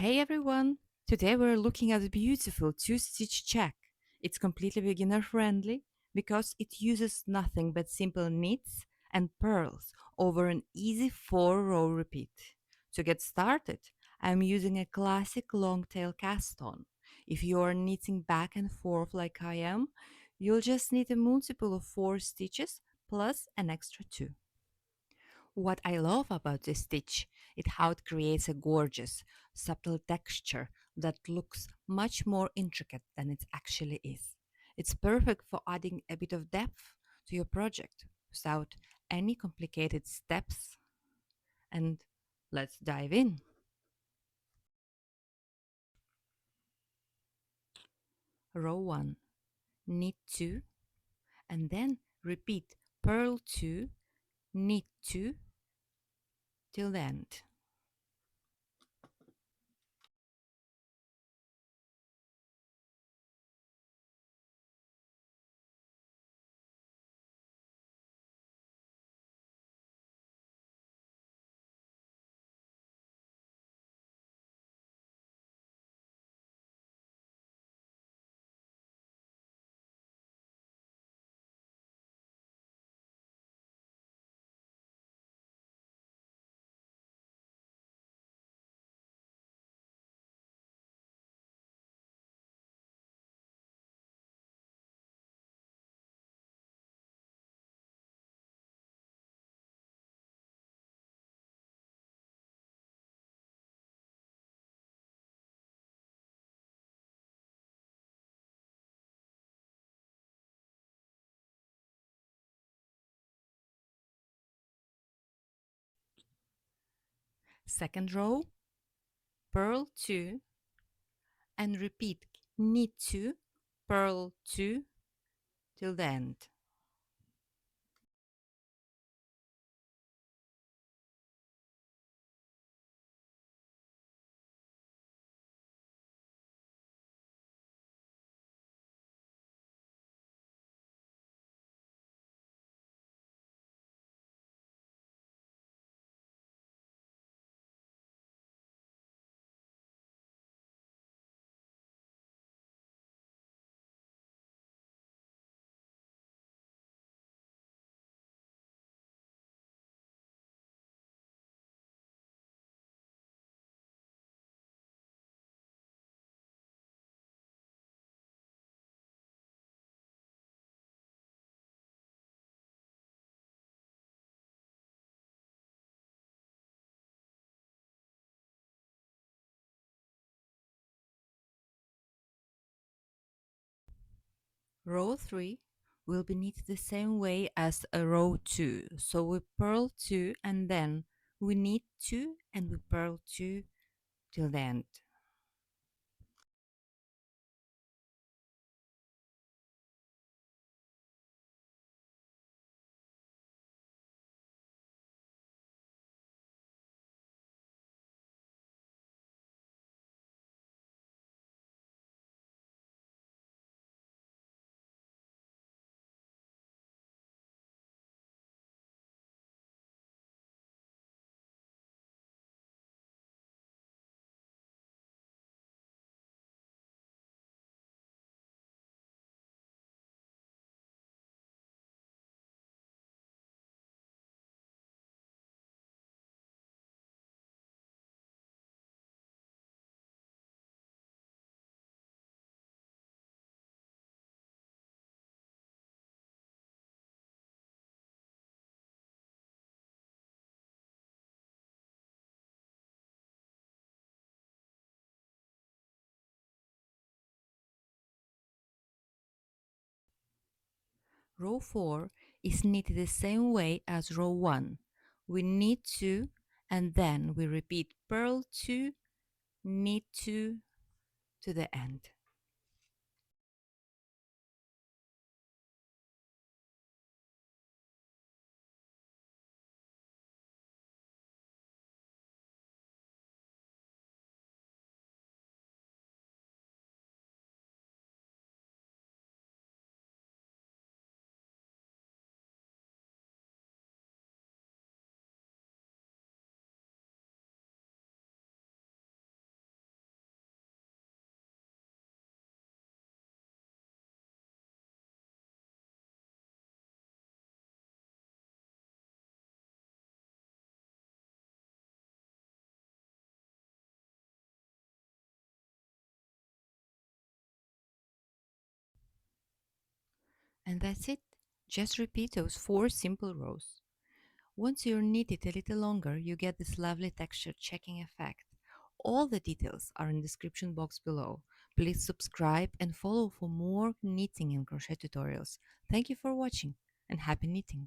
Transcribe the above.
Hey everyone! Today we're looking at a beautiful two-stitch check. It's completely beginner friendly because it uses nothing but simple knits and purls over an easy 4-row repeat. To get started, I'm using a classic long tail cast on. If you are knitting back and forth like I am, you'll just need a multiple of 4 stitches plus an extra 2. What I love about this stitch is how it creates a gorgeous, subtle texture that looks much more intricate than it actually is. It's perfect for adding a bit of depth to your project without any complicated steps. And let's dive in. Row 1, knit 2, and then repeat purl 2, knit 2 till the end. Second row, purl 2, and repeat knit 2, purl 2 till the end. Row 3 will be knit the same way as a row 2. So we purl 2 and then we knit 2 and we purl 2 till the end. Row 4 is knitted the same way as row 1. We knit 2 and then we repeat purl 2, knit 2 to the end. And that's it. Just repeat those four simple rows. Once you knit it a little longer, you get this lovely texture checking effect. All the details are in the description box below. Please subscribe and follow for more knitting and crochet tutorials. Thank you for watching and happy knitting!